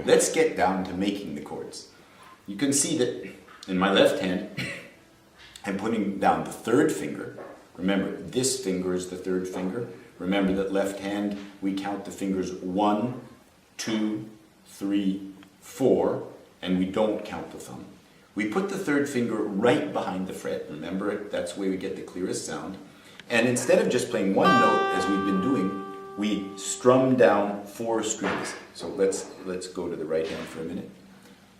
let's get down to making the chords. You can see that in my left hand, I'm putting down the third finger. Remember, this finger is the third finger. Remember that left hand, we count the fingers 1, 2, 3, 4, and we don't count the thumb. We put the third finger right behind the fret. Remember, that's where we get the clearest sound. And instead of just playing one note, as we've been doing, we strum down 4 strings. So let's go to the right hand for a minute.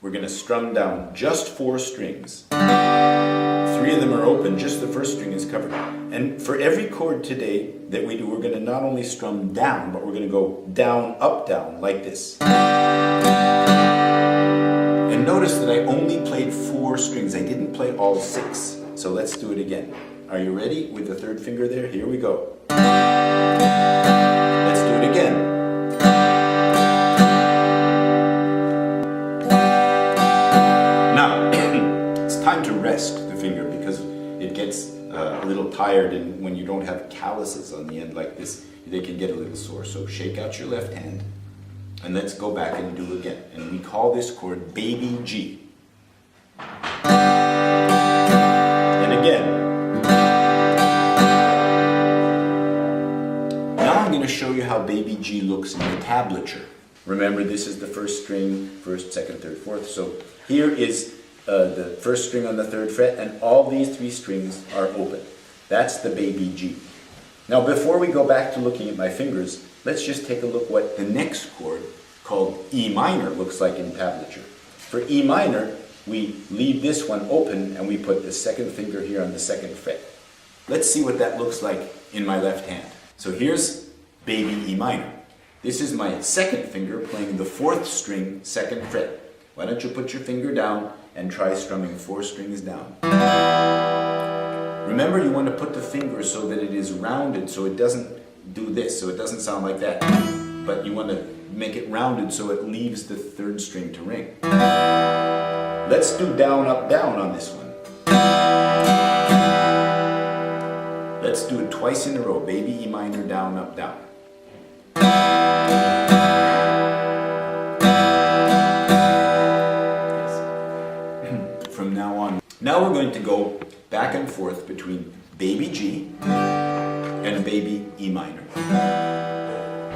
We're going to strum down just 4 strings. 3 of them are open, just the first string is covered. And for every chord today that we do, we're going to not only strum down, but we're going to go down, up, down, like this. And notice that I only played 4 strings. I didn't play all 6. So let's do it again. Are you ready with the third finger there? Here we go. Let's do it again. Now, it's time to rest the finger because it gets a little tired, and when you don't have calluses on the end like this, they can get a little sore. So shake out your left hand, and let's go back and do it again. And we call this chord baby G. And again. I'm going to show you how baby G looks in the tablature. Remember, this is the first string, first, second, third, fourth. So here is the first string on the 3rd fret, and all these 3 strings are open. That's the baby G. Now, before we go back to looking at my fingers, let's just take a look what the next chord, called E minor, looks like in tablature. For E minor, we leave this one open, and we put the 2nd finger here on the 2nd fret. Let's see what that looks like in my left hand. So here's baby E minor. This is my 2nd finger playing the 4th string, 2nd fret. Why don't you put your finger down and try strumming 4 strings down. Remember, you want to put the finger so that it is rounded, so it doesn't do this, so it doesn't sound like that. But you want to make it rounded so it leaves the 3rd string to ring. Let's do down, up, down on this one. Let's do it twice in a row. Baby E minor, down, up, down. From now on. Now we're going to go back and forth between baby G and baby E minor.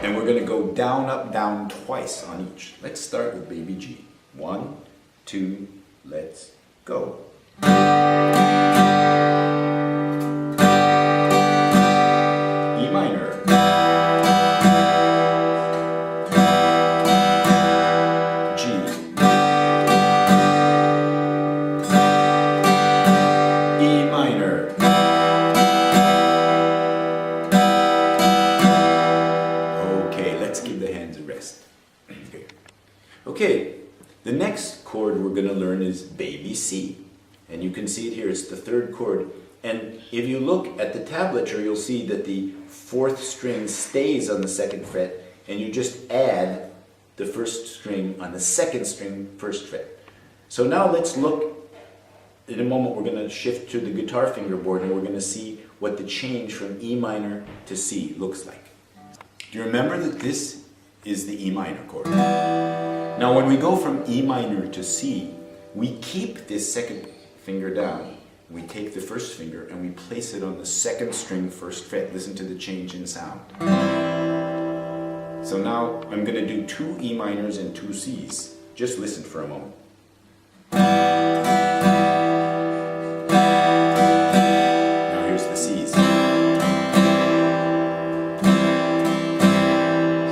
And we're going to go down, up, down twice on each. Let's start with baby G. 1, 2, let's go. Okay, the next chord we're going to learn is baby C. And you can see it here, it's the 3rd chord. And if you look at the tablature, you'll see that the 4th string stays on the 2nd fret, and you just add the 1st string on the 2nd string, 1st fret. So now let's look, in a moment we're going to shift to the guitar fingerboard, and we're going to see what the change from E minor to C looks like. Do you remember that this is the E minor chord? Now when we go from E minor to C, we keep this 2nd finger down. We take the 1st finger and we place it on the 2nd string, 1st fret. Listen to the change in sound. So now I'm going to do 2 E minors and 2 Cs. Just listen for a moment. Now here's the Cs.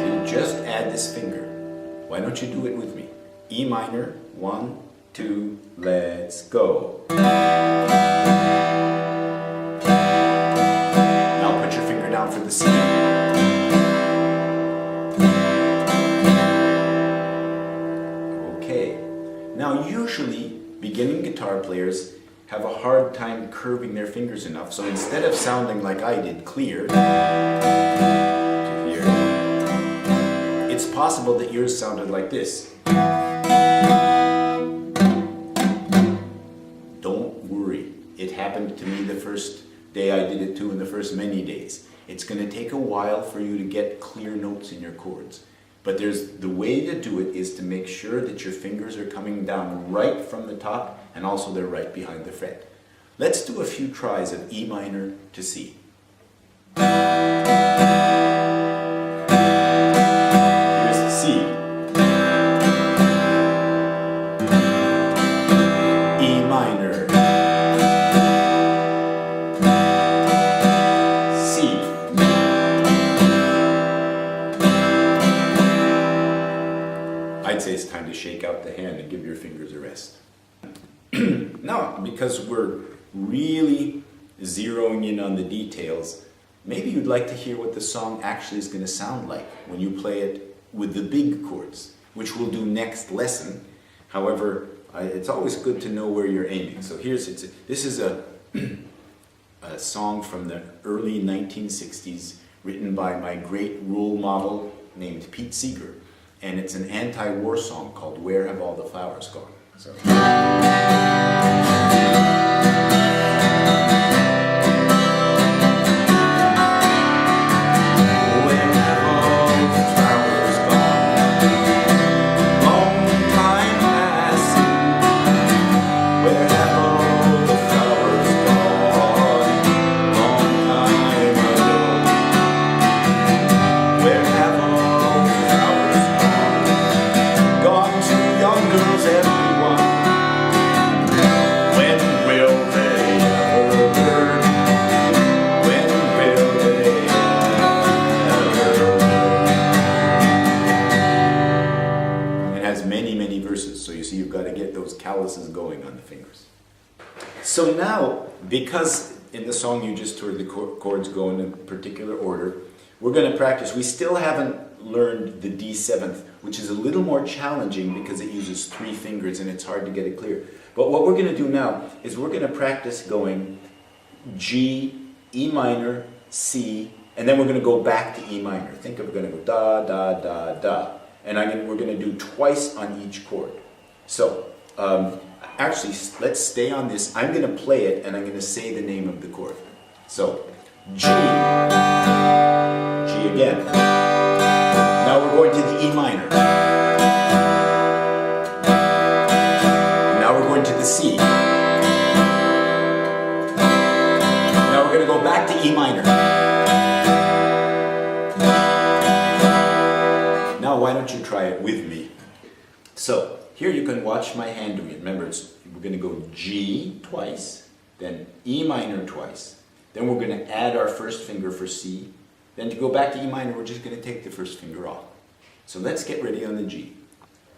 So just add this finger. Why don't you do it with me? E minor, 1, 2, let's go. Now put your finger down for the C. Okay. Now usually beginning guitar players have a hard time curving their fingers enough, so instead of sounding like I did, clear, to here, it's possible that yours sounded like this. Don't worry. It happened to me the first day I did it too, and the first many days. It's going to take a while for you to get clear notes in your chords. But the way to do it is to make sure that your fingers are coming down right from the top, and also they're right behind the fret. Let's do a few tries of E minor to C. Here's the C. E minor. C. I'd say it's time to shake out the hand and give your fingers a rest. Now, because we're really zeroing in on the details, maybe you'd like to hear what the song actually is going to sound like when you play it with the big chords, which we'll do next lesson. However, it's always good to know where you're aiming. So this is a song from the early 1960s, written by my great role model named Pete Seeger, and it's an anti-war song called "Where Have All the Flowers Gone?" So. Calluses going on the fingers. So now, because in the song you just heard the chords go in a particular order, we're going to practice. We still haven't learned the D7th, which is a little more challenging because it uses 3 fingers and it's hard to get it clear. But what we're going to do now is we're going to practice going G, E minor, C, and then we're going to go back to E minor. Think of we're going to go da, da, da, da. And we're going to do twice on each chord. So, actually, let's stay on this. I'm going to play it, and I'm going to say the name of the chord. So, G, G again. Now we're going to the E minor. Now we're going to the C. Now we're going to go back to E minor. Now why don't you try it with me? So, here you can watch my hand doing it. Remember, we're going to go G twice, then E minor twice. Then we're going to add our first finger for C. Then to go back to E minor, we're just going to take the first finger off. So let's get ready on the G.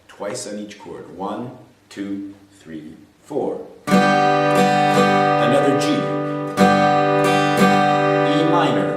Twice on each chord. 1, 2, 3, 4. Another G. E minor.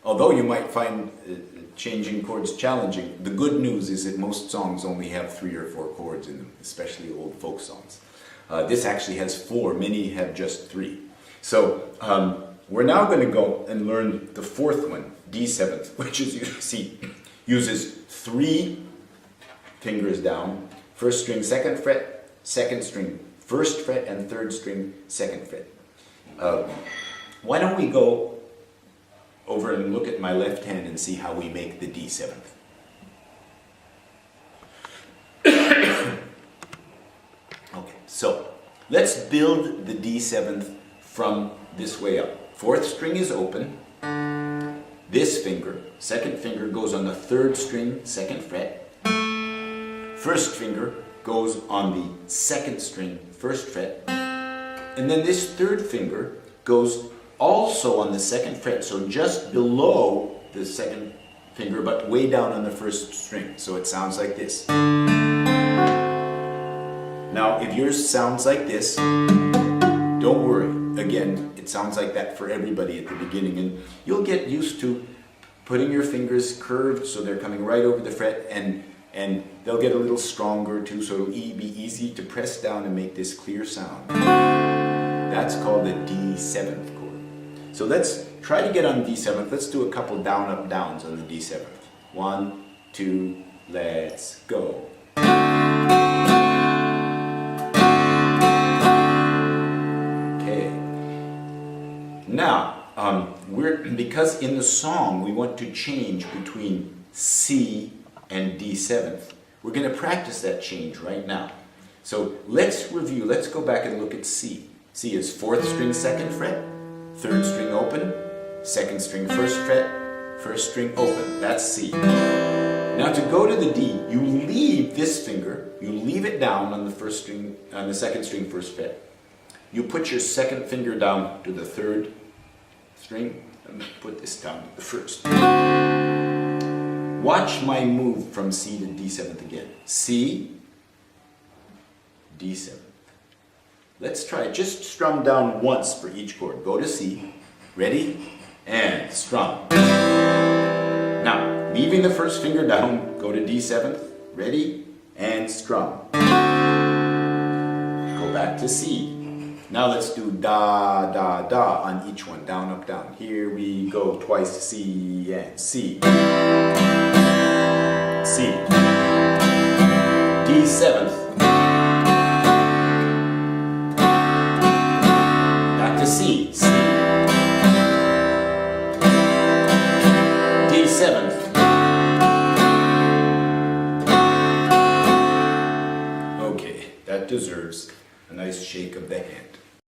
Although you might find changing chords challenging, the good news is that most songs only have 3 or 4 chords in them, especially old folk songs. This actually has 4, many have just 3. So we're now going to go and learn the 4th one, D7th, which is, you see, uses 3 fingers down, 1st string, 2nd fret, 2nd string, 1st fret, and 3rd string, 2nd fret. Why don't we go over and look at my left hand and see how we make the D7th. Okay, so let's build the D7th from this way up. 4th string is open. This finger, 2nd finger, goes on the 3rd string, 2nd fret. 1st finger goes on the 2nd string, 1st fret. And then this 3rd finger goes also on the 2nd fret, so just below the 2nd finger, but way down on the 1st string. So it sounds like this. Now, if yours sounds like this, don't worry. again, it sounds like that for everybody at the beginning, and you'll get used to putting your fingers curved so they're coming right over the fret, and they'll get a little stronger too, so it'll be easy to press down and make this clear sound. That's called the D7th chord. So let's try to get on D7th. Let's do a couple down, up, downs on the D7th. 1, 2, let's go. Okay. Now, because in the song we want to change between C and D7th, we're going to practice that change right now. So let's review, let's go back and look at C. C is 4th string 2nd fret, 3rd string open, 2nd string 1st fret, 1st string open. That's C. Now to go to the D, you leave this finger, you leave it down on the 1st string, on the 2nd string 1st fret. You put your 2nd finger down to the 3rd string, and put this down to the 1st. Watch my move from C to D7th again. C, D7th. Let's try it. Just strum down once for each chord. Go to C. Ready? And strum. Now, leaving the 1st finger down, go to D7th. Ready? And strum. Go back to C. Now let's do da, da, da on each one. Down, up, down. Here we go. Twice C and C. C. D7th. Back to C. C. D7th. Okay, that deserves a nice shake of the hand.